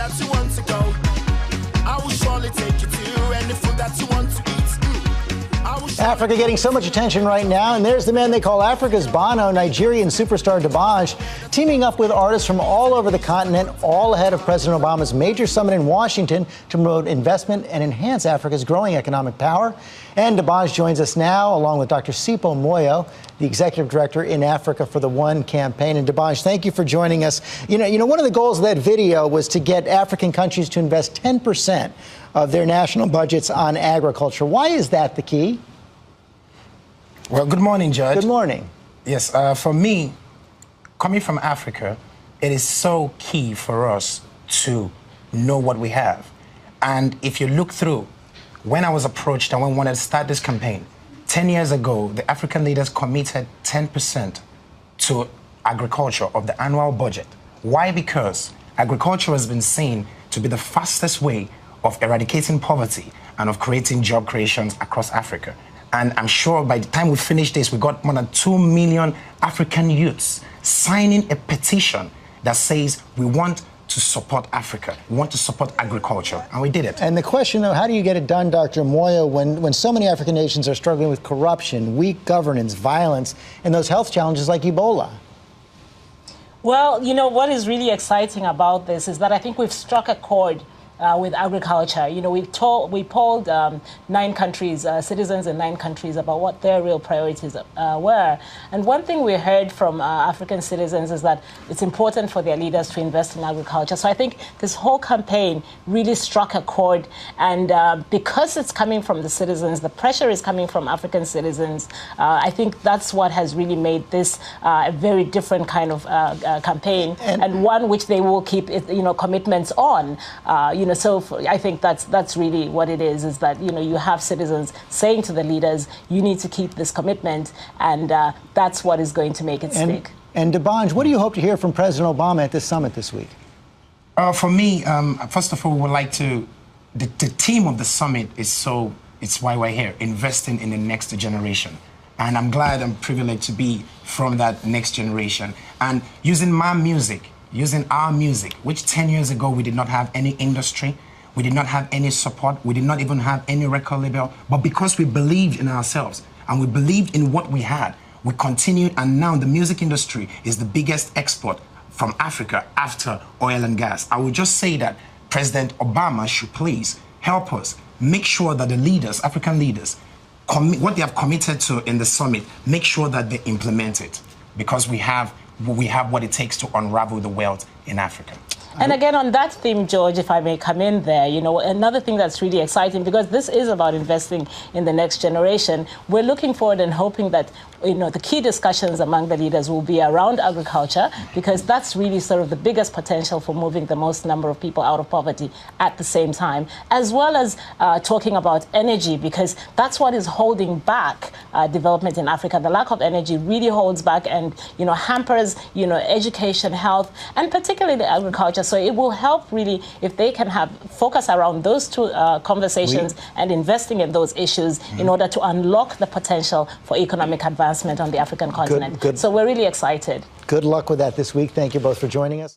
that you want to go. I will surely take you to any food that you want to eat. Africa getting so much attention right now, and there's the man they call Africa's Bono, Nigerian superstar Banj, teaming up with artists from all over the continent, all ahead of President Obama's major summit in Washington to promote investment and enhance Africa's growing economic power. And Banj joins us now, along with Dr. Sipho Moyo, the executive director in Africa for the One campaign. And Banj, thank you for joining us. You know, one of the goals of that video was to get African countries to invest 10% of their national budgets on agriculture. Why is that the key? Well, good morning, Judge. Good morning. Yes, for me, coming from Africa, it is so key for us to know what we have. And if you look through, when I was approached and when we wanted to start this campaign, 10 years ago, the African leaders committed 10% to agriculture of the annual budget. Why? Because agriculture has been seen to be the fastest way of eradicating poverty and of creating job creations across Africa. And I'm sure by the time we finish this, we got more than 2 million African youths signing a petition that says we want to support Africa. We want to support agriculture. And we did it. And the question, though, how do you get it done, Dr. Moyo, when so many African nations are struggling with corruption, weak governance, violence, and those health challenges like Ebola? Well, you know, what is really exciting about this is that I think we've struck a chord with agriculture. You know, we polled 9 countries, citizens in 9 countries, about what their real priorities were. And one thing we heard from African citizens is that it's important for their leaders to invest in agriculture. So I think this whole campaign really struck a chord. And because it's coming from the citizens, the pressure is coming from African citizens, I think that's what has really made this a very different kind of campaign, and one which they will keep, commitments on. So I think that's really what it is that, you have citizens saying to the leaders, you need to keep this commitment, and that's what is going to make it stick. And Banj, what do you hope to hear from President Obama at this summit this week? For me, first of all, we would like to, the theme of the summit is it's why we're here, investing in the next generation. And I'm glad and privileged to be from that next generation. And using my music, using our music, which 10 years ago we did not have any industry, we did not have any support, we did not even have any record label, but because we believed in ourselves and we believed in what we had, we continued, and now the music industry is the biggest export from Africa after oil and gas. I would just say that President Obama should please help us make sure that the leaders, African leaders, what they have committed to in the summit, make sure that they implement it, because we have what it takes to unravel the wealth in Africa. And again, on that theme, George, if I may come in there, another thing that's really exciting, because this is about investing in the next generation, we're looking forward and hoping that, the key discussions among the leaders will be around agriculture, because that's really sort of the biggest potential for moving the most number of people out of poverty at the same time, as well as talking about energy, because that's what is holding back development in Africa. The lack of energy really holds back and, hampers, education, health, and particularly agriculture. So it will help really if they can have focus around those two conversations and investing in those issues in order to unlock the potential for economic advancement on the African continent. So we're really excited. Good luck with that this week. Thank you both for joining us.